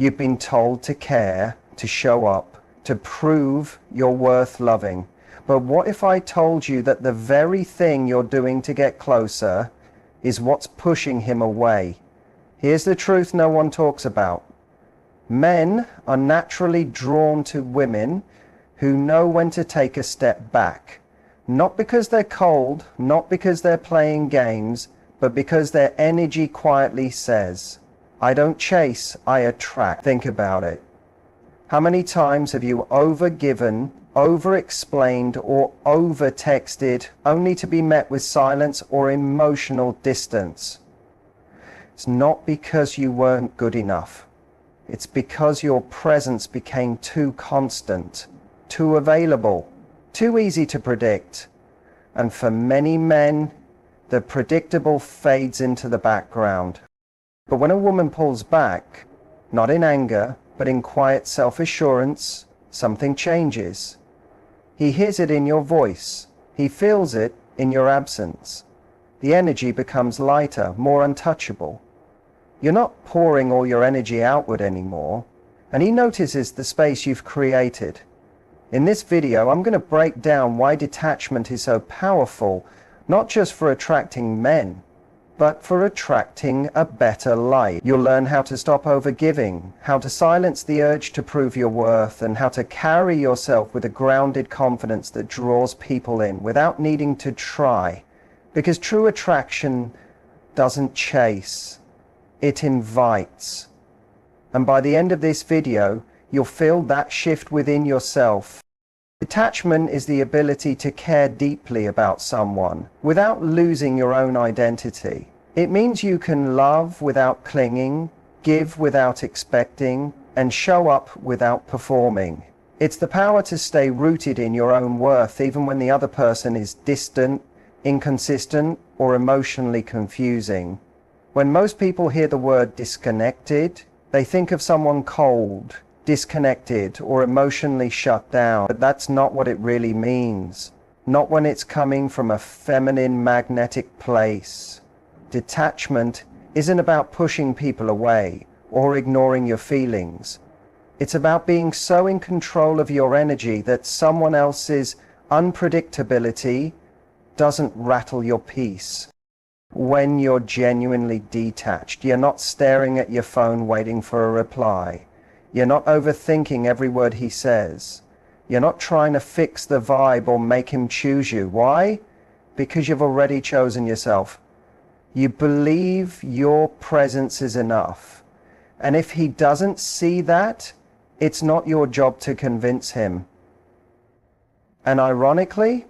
You've been told to care, to show up, to prove you're worth loving. But what if I told you that the very thing you're doing to get closer is what's pushing him away? Here's the truth no one talks about. Men are naturally drawn to women who know when to take a step back. Not because they're cold, not because they're playing games, but because their energy quietly says, I don't chase, I attract. Think about it. How many times have you overgiven, over-explained, or over-texted only to be met with silence or emotional distance? It's not because you weren't good enough. It's because your presence became too constant, too available, too easy to predict. And for many men, the predictable fades into the background. But when a woman pulls back, not in anger, but in quiet self-assurance, something changes. He hears it in your voice. He feels it in your absence. The energy becomes lighter, more untouchable. You're not pouring all your energy outward anymore, and he notices the space you've created. In this video, I'm going to break down why detachment is so powerful, not just for attracting men, but for attracting a better life. You'll learn how to stop overgiving, how to silence the urge to prove your worth, and how to carry yourself with a grounded confidence that draws people in without needing to try. Because true attraction doesn't chase, it invites. And by the end of this video, you'll feel that shift within yourself. Detachment is the ability to care deeply about someone without losing your own identity. It means you can love without clinging, give without expecting, and show up without performing. It's the power to stay rooted in your own worth even when the other person is distant, inconsistent, or emotionally confusing. When most people hear the word disconnected, they think of someone cold, disconnected, or emotionally shut down. But that's not what it really means. Not when it's coming from a feminine, magnetic place. Detachment isn't about pushing people away or ignoring your feelings. It's about being so in control of your energy that someone else's unpredictability doesn't rattle your peace. When you're genuinely detached, you're not staring at your phone waiting for a reply. You're not overthinking every word he says. You're not trying to fix the vibe or make him choose you. Why? Because you've already chosen yourself. You believe your presence is enough. And if he doesn't see that, it's not your job to convince him. And ironically,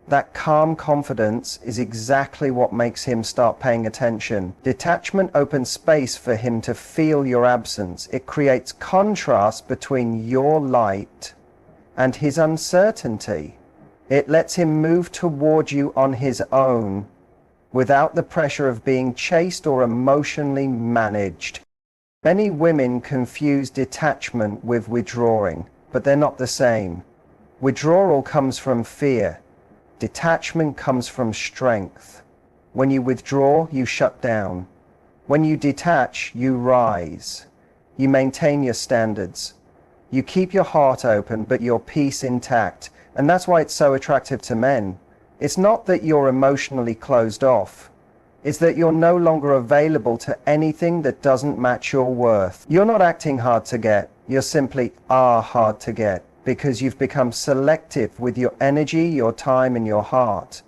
that calm confidence is exactly what makes him start paying attention. Detachment opens space for him to feel your absence. It creates contrast between your light and his uncertainty. It lets him move toward you on his own without the pressure of being chased or emotionally managed. Many women confuse detachment with withdrawing, but they're not the same. Withdrawal comes from fear. Detachment comes from strength. When you withdraw, you shut down. When you detach, you rise. You maintain your standards. You keep your heart open, but your peace intact. And that's why it's so attractive to men. It's not that you're emotionally closed off. It's that you're no longer available to anything that doesn't match your worth. You're not acting hard to get. You simply are hard to get, because you've become selective with your energy, your time, and your heart.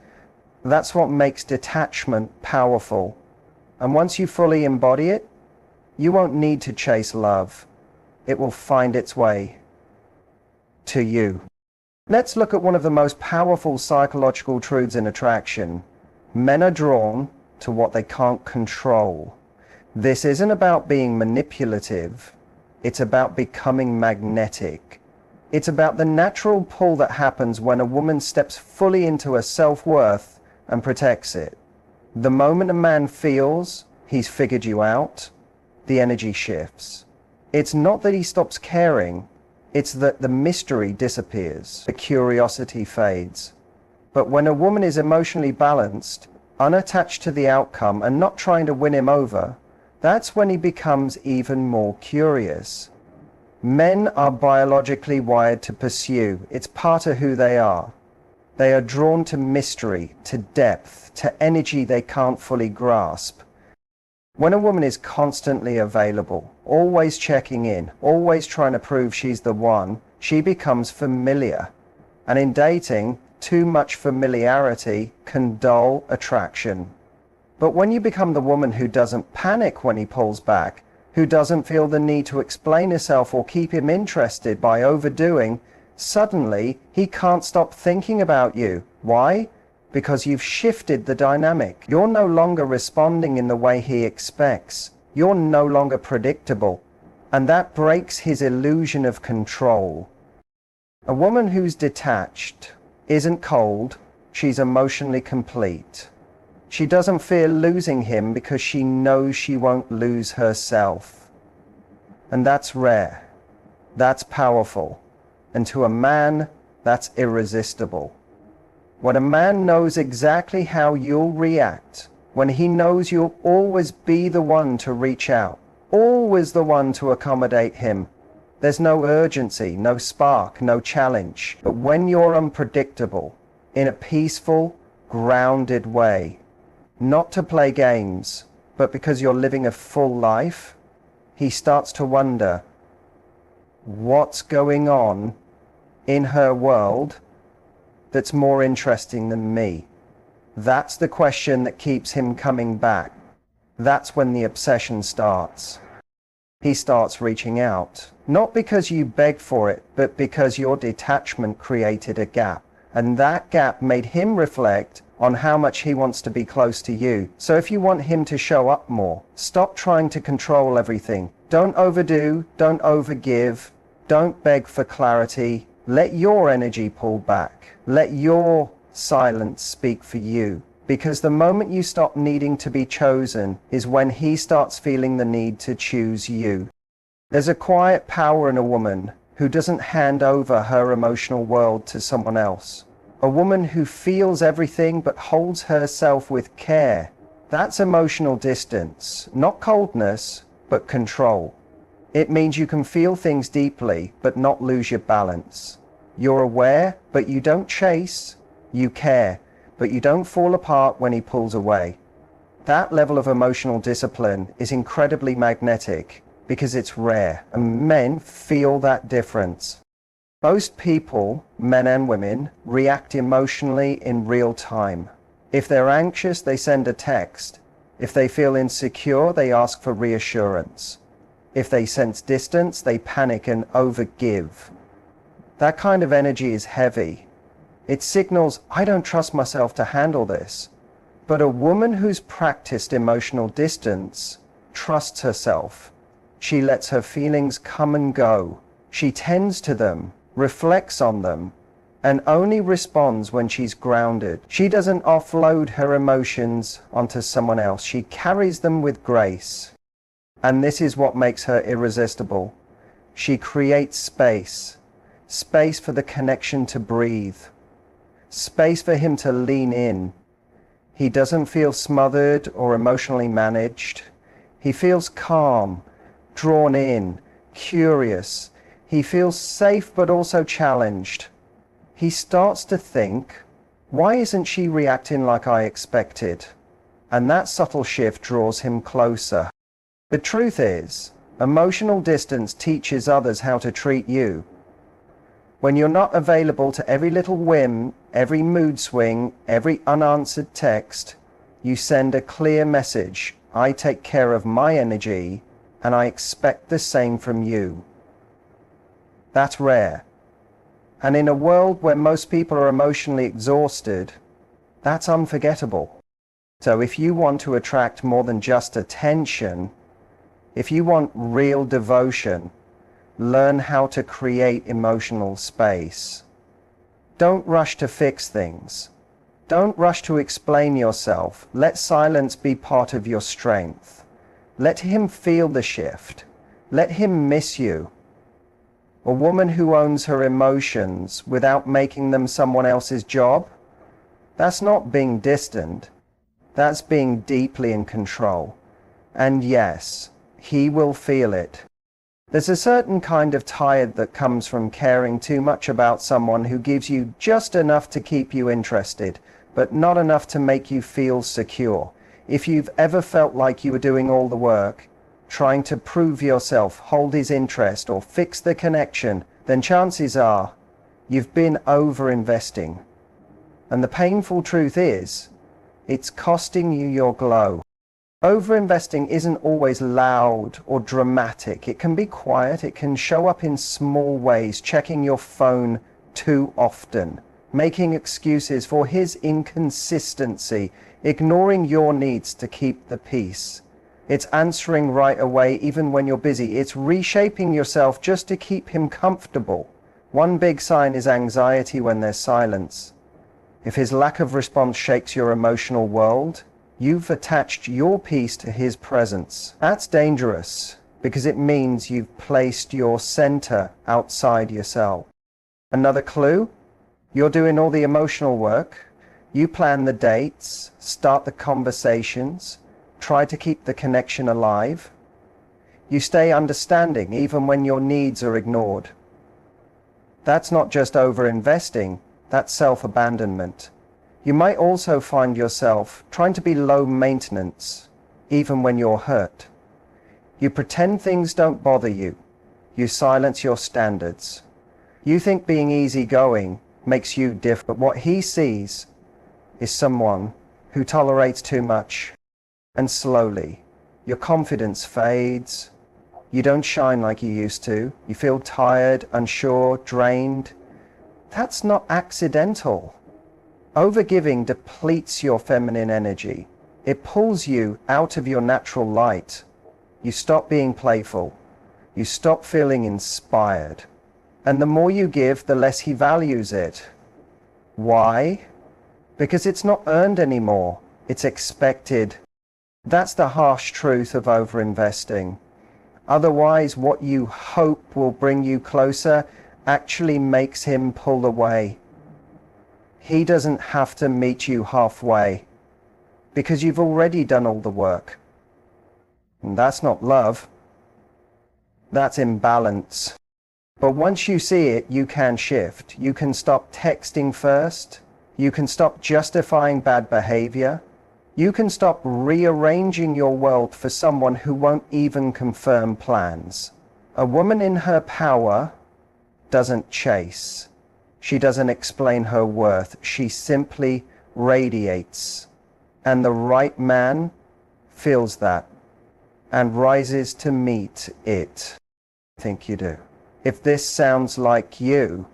That's what makes detachment powerful. And once you fully embody it, you won't need to chase love. It will find its way to you. Let's look at one of the most powerful psychological truths in attraction. Men are drawn to what they can't control. This isn't about being manipulative. It's about becoming magnetic. It's about the natural pull that happens when a woman steps fully into her self-worth and protects it. The moment a man feels he's figured you out, the energy shifts. It's not that he stops caring, it's that the mystery disappears, the curiosity fades. But when a woman is emotionally balanced, unattached to the outcome, and not trying to win him over, That's when he becomes even more curious. Men are biologically wired to pursue. It's part of who they are. They are drawn to mystery, to depth, to energy they can't fully grasp. When a woman is constantly available, always checking in, always trying to prove she's the one, she becomes familiar. And in dating, too much familiarity can dull attraction. But when you become the woman who doesn't panic when he pulls back, who doesn't feel the need to explain herself or keep him interested by overdoing, suddenly he can't stop thinking about you. Why? Because you've shifted the dynamic. You're no longer responding in the way he expects. You're no longer predictable. And that breaks his illusion of control. A woman who's detached isn't cold, she's emotionally complete. She doesn't fear losing him because she knows she won't lose herself. And that's rare. That's powerful. And to a man, that's irresistible. When a man knows exactly how you'll react, when he knows you'll always be the one to reach out, always the one to accommodate him, there's no urgency, no spark, no challenge. But when you're unpredictable, in a peaceful, grounded way, not to play games, but because you're living a full life, he starts to wonder, what's going on in her world that's more interesting than me? That's the question that keeps him coming back. That's when the obsession starts. He starts reaching out, not because you begged for it, but because your detachment created a gap. And that gap made him reflect on how much he wants to be close to you. So if you want him to show up more, stop trying to control everything. Don't overdo, don't overgive, don't beg for clarity. Let your energy pull back. Let your silence speak for you. Because the moment you stop needing to be chosen is when he starts feeling the need to choose you. There's a quiet power in a woman who doesn't hand over her emotional world to someone else. A woman who feels everything but holds herself with care. That's emotional distance, not coldness, but control. It means you can feel things deeply but not lose your balance. You're aware, but you don't chase. You care, but you don't fall apart when he pulls away. That level of emotional discipline is incredibly magnetic because it's rare, and men feel that difference. Most people, men and women, react emotionally in real time. If they're anxious, they send a text. If they feel insecure, they ask for reassurance. If they sense distance, they panic and overgive. That kind of energy is heavy. It signals, I don't trust myself to handle this. But a woman who's practiced emotional distance trusts herself. She lets her feelings come and go. She tends to them, reflects on them, and only responds when she's grounded. She doesn't offload her emotions onto someone else. She carries them with grace. And this is what makes her irresistible. She creates space. Space for the connection to breathe. Space for him to lean in. He doesn't feel smothered or emotionally managed. He feels calm, drawn in, curious. He feels safe but also challenged. He starts to think, why isn't she reacting like I expected? And that subtle shift draws him closer. The truth is, emotional distance teaches others how to treat you. When you're not available to every little whim, every mood swing, every unanswered text, you send a clear message. I take care of my energy, and I expect the same from you. That's rare. And in a world where most people are emotionally exhausted, that's unforgettable. So if you want to attract more than just attention, if you want real devotion, learn how to create emotional space. Don't rush to fix things. Don't rush to explain yourself. Let silence be part of your strength. Let him feel the shift. Let him miss you. A woman who owns her emotions without making them someone else's job, that's not being distant. That's being deeply in control. And yes, he will feel it. There's a certain kind of tired that comes from caring too much about someone who gives you just enough to keep you interested, but not enough to make you feel secure. If you've ever felt like you were doing all the work, trying to prove yourself, hold his interest, or fix the connection, then chances are you've been over-investing. And the painful truth is, it's costing you your glow. Over-investing isn't always loud or dramatic. It can be quiet. It can show up in small ways, checking your phone too often, making excuses for his inconsistency, ignoring your needs to keep the peace. It's answering right away even when you're busy. It's reshaping yourself just to keep him comfortable. One big sign is anxiety when there's silence. If his lack of response shakes your emotional world, you've attached your peace to his presence. That's dangerous because it means you've placed your center outside yourself. Another clue? You're doing all the emotional work. You plan the dates, start the conversations, try to keep the connection alive. You stay understanding even when your needs are ignored. That's not just over-investing, that's self-abandonment. You might also find yourself trying to be low maintenance, even when you're hurt. You pretend things don't bother you. You silence your standards. You think being easygoing makes you different, but what he sees is someone who tolerates too much. And slowly, your confidence fades. You don't shine like you used to. You feel tired, unsure, drained. That's not accidental. Overgiving depletes your feminine energy. It pulls you out of your natural light. You stop being playful. You stop feeling inspired. And the more you give, the less he values it. Why? Because it's not earned anymore. It's expected. That's the harsh truth of overinvesting. Otherwise, what you hope will bring you closer actually makes him pull away. He doesn't have to meet you halfway because you've already done all the work. And that's not love. That's imbalance. But once you see it, you can shift. You can stop texting first. You can stop justifying bad behavior. You can stop rearranging your world for someone who won't even confirm plans. A woman in her power doesn't chase. She doesn't explain her worth. She simply radiates. And the right man feels that and rises to meet it. I think you do. If this sounds like you,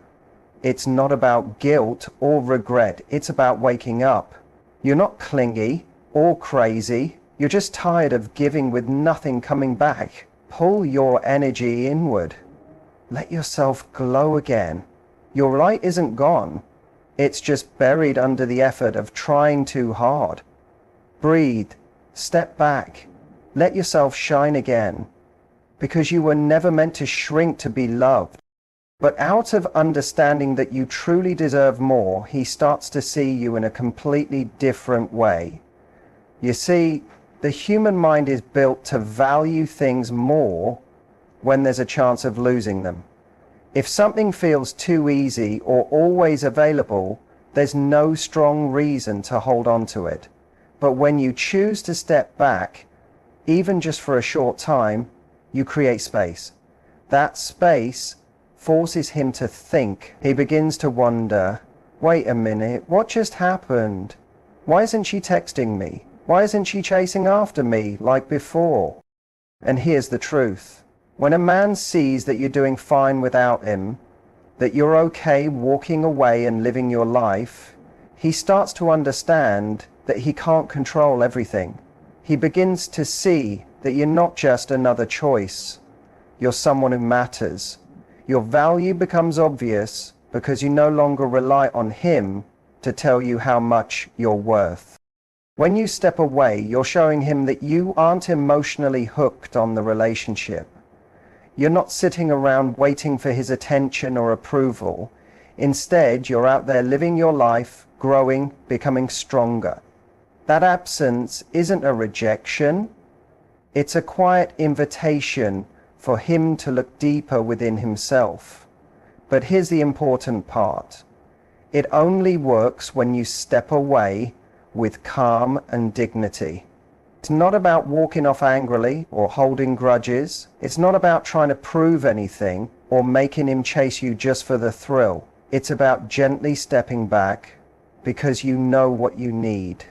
it's not about guilt or regret. It's about waking up. You're not clingy or crazy. You're just tired of giving with nothing coming back. Pull your energy inward. Let yourself glow again. Your light isn't gone. It's just buried under the effort of trying too hard. Breathe. Step back. Let yourself shine again. Because you were never meant to shrink to be loved. But out of understanding that you truly deserve more, he starts to see you in a completely different way. You see, the human mind is built to value things more when there's a chance of losing them. If something feels too easy or always available, there's no strong reason to hold on to it. But when you choose to step back, even just for a short time, you create space. That space forces him to think. He begins to wonder, wait a minute, what just happened? Why isn't she texting me? Why isn't she chasing after me like before? And here's the truth. When a man sees that you're doing fine without him, that you're okay walking away and living your life, he starts to understand that he can't control everything. He begins to see that you're not just another choice. You're someone who matters. Your value becomes obvious because you no longer rely on him to tell you how much you're worth. When you step away, you're showing him that you aren't emotionally hooked on the relationship. You're not sitting around waiting for his attention or approval. Instead, you're out there living your life, growing, becoming stronger. That absence isn't a rejection. It's a quiet invitation for him to look deeper within himself. But here's the important part. It only works when you step away with calm and dignity. It's not about walking off angrily or holding grudges. It's not about trying to prove anything or making him chase you just for the thrill. It's about gently stepping back because you know what you need.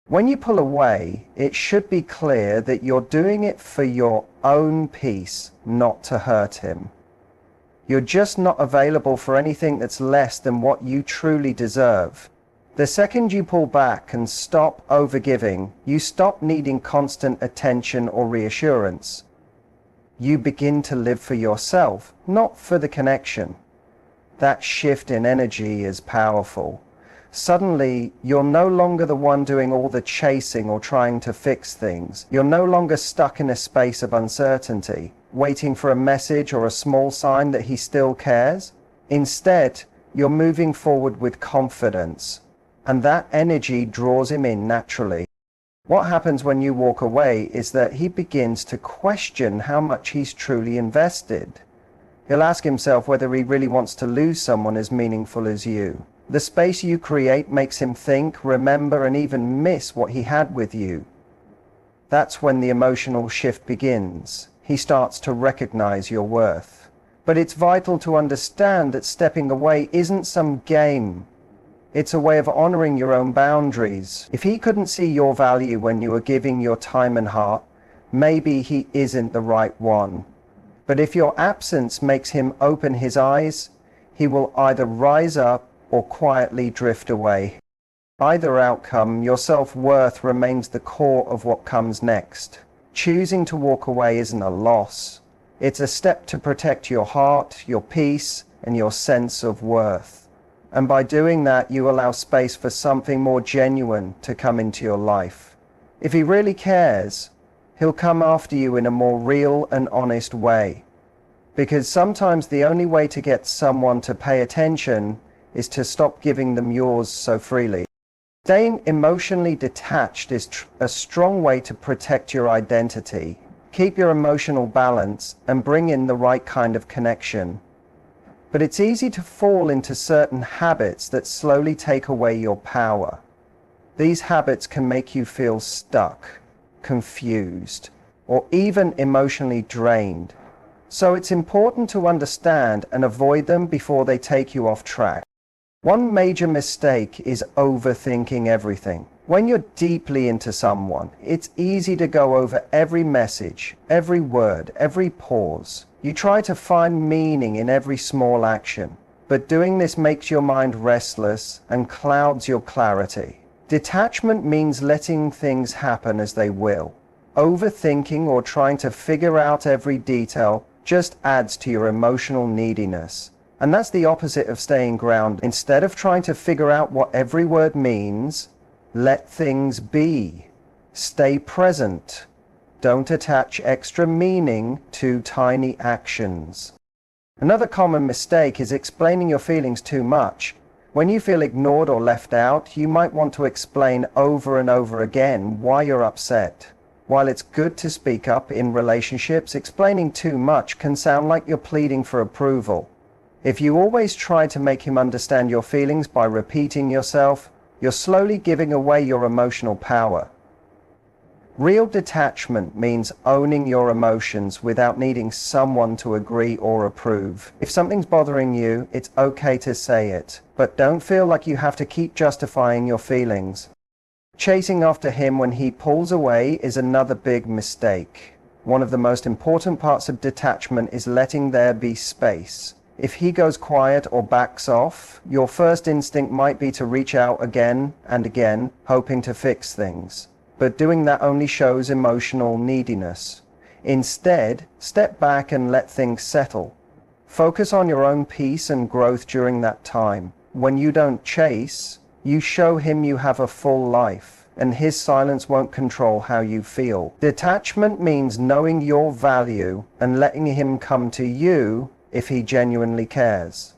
When you pull away, it should be clear that you're doing it for your own peace, not to hurt him. You're just not available for anything that's less than what you truly deserve. The second you pull back and stop overgiving, you stop needing constant attention or reassurance. You begin to live for yourself, not for the connection. That shift in energy is powerful. Suddenly, you're no longer the one doing all the chasing or trying to fix things. You're no longer stuck in a space of uncertainty, waiting for a message or a small sign that he still cares. Instead, you're moving forward with confidence, and that energy draws him in naturally. What happens when you walk away is that he begins to question how much he's truly invested. He'll ask himself whether he really wants to lose someone as meaningful as you. The space you create makes him think, remember, and even miss what he had with you. That's when the emotional shift begins. He starts to recognize your worth. But it's vital to understand that stepping away isn't some game. It's a way of honoring your own boundaries. If he couldn't see your value when you were giving your time and heart, maybe he isn't the right one. But if your absence makes him open his eyes, he will either rise up or quietly drift away. Either outcome, your self-worth remains the core of what comes next. Choosing to walk away isn't a loss. It's a step to protect your heart, your peace, and your sense of worth. And by doing that, you allow space for something more genuine to come into your life. If he really cares, he'll come after you in a more real and honest way. Because sometimes the only way to get someone to pay attention is to stop giving them yours so freely. Staying emotionally detached is a strong way to protect your identity, keep your emotional balance, and bring in the right kind of connection. But it's easy to fall into certain habits that slowly take away your power. These habits can make you feel stuck, confused, or even emotionally drained. So it's important to understand and avoid them before they take you off track. One major mistake is overthinking everything. When you're deeply into someone, it's easy to go over every message, every word, every pause. You try to find meaning in every small action, but doing this makes your mind restless and clouds your clarity. Detachment means letting things happen as they will. Overthinking or trying to figure out every detail just adds to your emotional neediness. And that's the opposite of staying grounded. Instead of trying to figure out what every word means, let things be. Stay present. Don't attach extra meaning to tiny actions. Another common mistake is explaining your feelings too much. When you feel ignored or left out, you might want to explain over and over again why you're upset. While it's good to speak up in relationships, explaining too much can sound like you're pleading for approval. If you always try to make him understand your feelings by repeating yourself, you're slowly giving away your emotional power. Real detachment means owning your emotions without needing someone to agree or approve. If something's bothering you, it's okay to say it, but don't feel like you have to keep justifying your feelings. Chasing after him when he pulls away is another big mistake. One of the most important parts of detachment is letting there be space. If he goes quiet or backs off, your first instinct might be to reach out again and again, hoping to fix things. But doing that only shows emotional neediness. Instead, step back and let things settle. Focus on your own peace and growth during that time. When you don't chase, you show him you have a full life, and his silence won't control how you feel. Detachment means knowing your value and letting him come to you if he genuinely cares.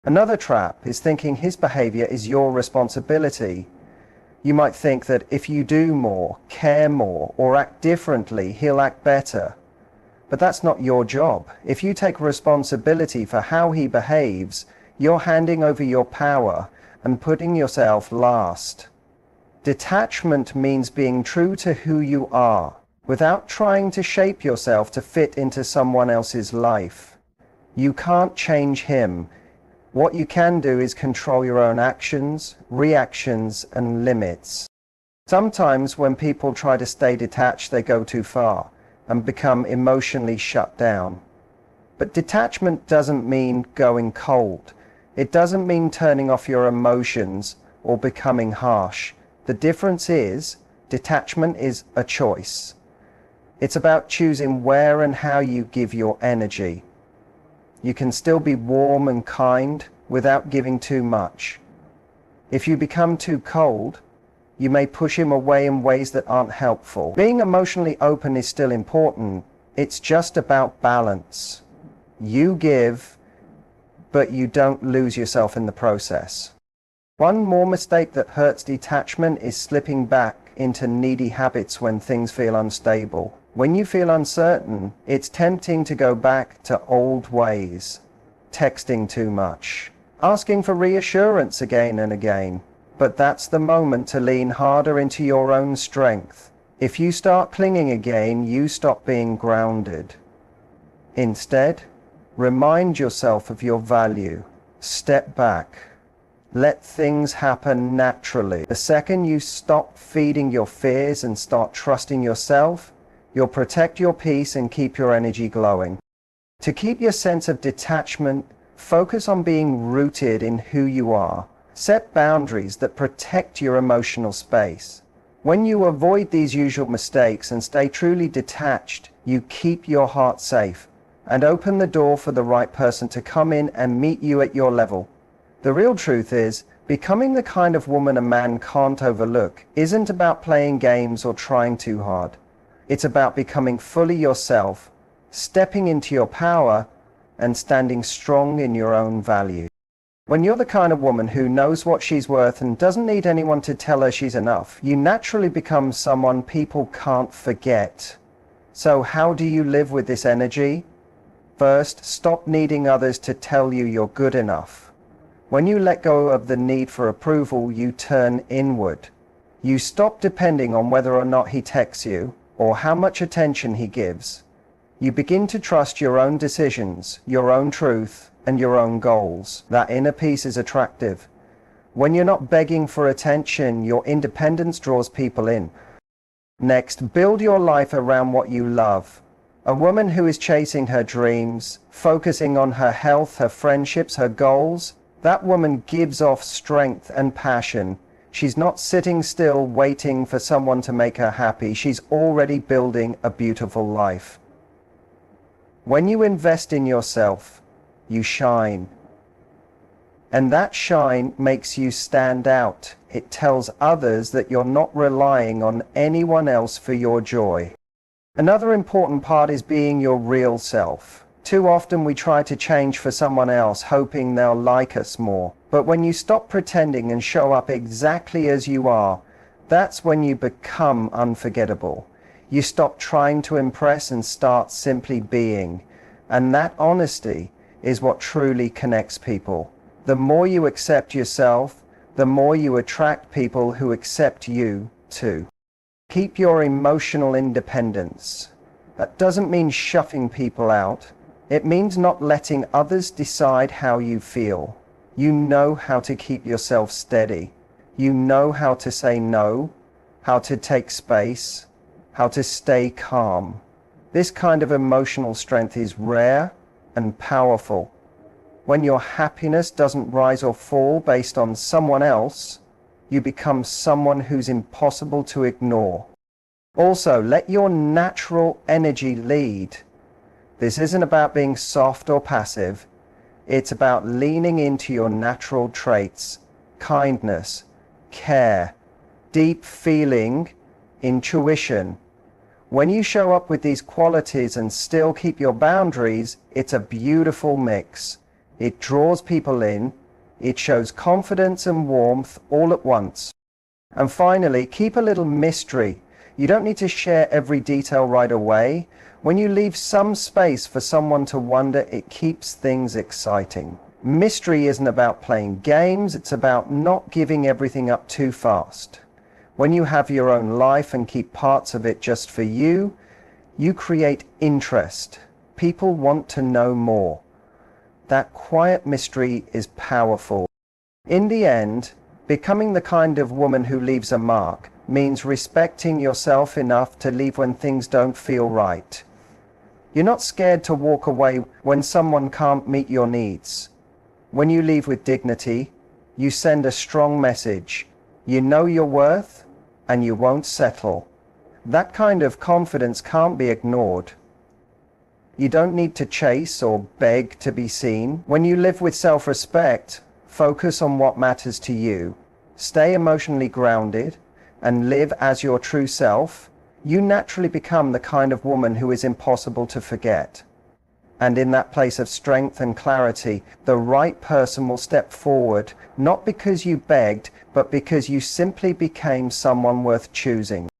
Another trap is thinking his behavior is your responsibility. You might think that if you do more, care more, or act differently, he'll act better. But that's not your job. If you take responsibility for how he behaves, you're handing over your power and putting yourself last. Detachment means being true to who you are, without trying to shape yourself to fit into someone else's life. You can't change him. What you can do is control your own actions, reactions, and limits. Sometimes when people try to stay detached, they go too far and become emotionally shut down. But detachment doesn't mean going cold. It doesn't mean turning off your emotions or becoming harsh. The difference is, detachment is a choice. It's about choosing where and how you give your energy. You can still be warm and kind without giving too much. If you become too cold, you may push him away in ways that aren't helpful. Being emotionally open is still important. It's just about balance. You give, but you don't lose yourself in the process. One more mistake that hurts detachment is slipping back into needy habits when things feel unstable. When you feel uncertain, it's tempting to go back to old ways. Texting too much, asking for reassurance again and again. But that's the moment to lean harder into your own strength. If you start clinging again, you stop being grounded. Instead, remind yourself of your value. Step back. Let things happen naturally. The second you stop feeding your fears and start trusting yourself, you'll protect your peace and keep your energy glowing. To keep your sense of detachment, focus on being rooted in who you are. Set boundaries that protect your emotional space. When you avoid these usual mistakes and stay truly detached, you keep your heart safe and open the door for the right person to come in and meet you at your level. The real truth is, becoming the kind of woman a man can't overlook isn't about playing games or trying too hard. It's about becoming fully yourself, stepping into your power, and standing strong in your own value. When you're the kind of woman who knows what she's worth and doesn't need anyone to tell her she's enough, you naturally become someone people can't forget. So how do you live with this energy? First, stop needing others to tell you you're good enough. When you let go of the need for approval, you turn inward. You stop depending on whether or not he texts you or how much attention he gives. You begin to trust your own decisions, your own truth, and your own goals. That inner peace is attractive. When you're not begging for attention, your independence draws people in. Next, build your life around what you love. A woman who is chasing her dreams, focusing on her health, her friendships, her goals, that woman gives off strength and passion. She's not sitting still waiting for someone to make her happy. She's already building a beautiful life. When you invest in yourself, you shine. And that shine makes you stand out. It tells others that you're not relying on anyone else for your joy. Another important part is being your real self. Too often we try to change for someone else, hoping they'll like us more. But when you stop pretending and show up exactly as you are, that's when you become unforgettable. You stop trying to impress and start simply being. And that honesty is what truly connects people. The more you accept yourself, the more you attract people who accept you too. Keep your emotional independence. That doesn't mean shoving people out. It means not letting others decide how you feel. You know how to keep yourself steady. You know how to say no, how to take space, how to stay calm. This kind of emotional strength is rare and powerful. When your happiness doesn't rise or fall based on someone else, you become someone who's impossible to ignore. Also, let your natural energy lead. This isn't about being soft or passive. It's about leaning into your natural traits: kindness, care, deep feeling, intuition. When you show up with these qualities and still keep your boundaries, it's a beautiful mix. It draws people in, it shows confidence and warmth all at once. And finally, keep a little mystery. You don't need to share every detail right away. When you leave some space for someone to wonder, it keeps things exciting. Mystery isn't about playing games, it's about not giving everything up too fast. When you have your own life and keep parts of it just for you, you create interest. People want to know more. That quiet mystery is powerful. In the end, becoming the kind of woman who leaves a mark means respecting yourself enough to leave when things don't feel right. You're not scared to walk away when someone can't meet your needs. When you leave with dignity, you send a strong message. You know your worth, and you won't settle. That kind of confidence can't be ignored. You don't need to chase or beg to be seen. When you live with self-respect, focus on what matters to you. Stay emotionally grounded and live as your true self. You naturally become the kind of woman who is impossible to forget. And in that place of strength and clarity, the right person will step forward, not because you begged, but because you simply became someone worth choosing.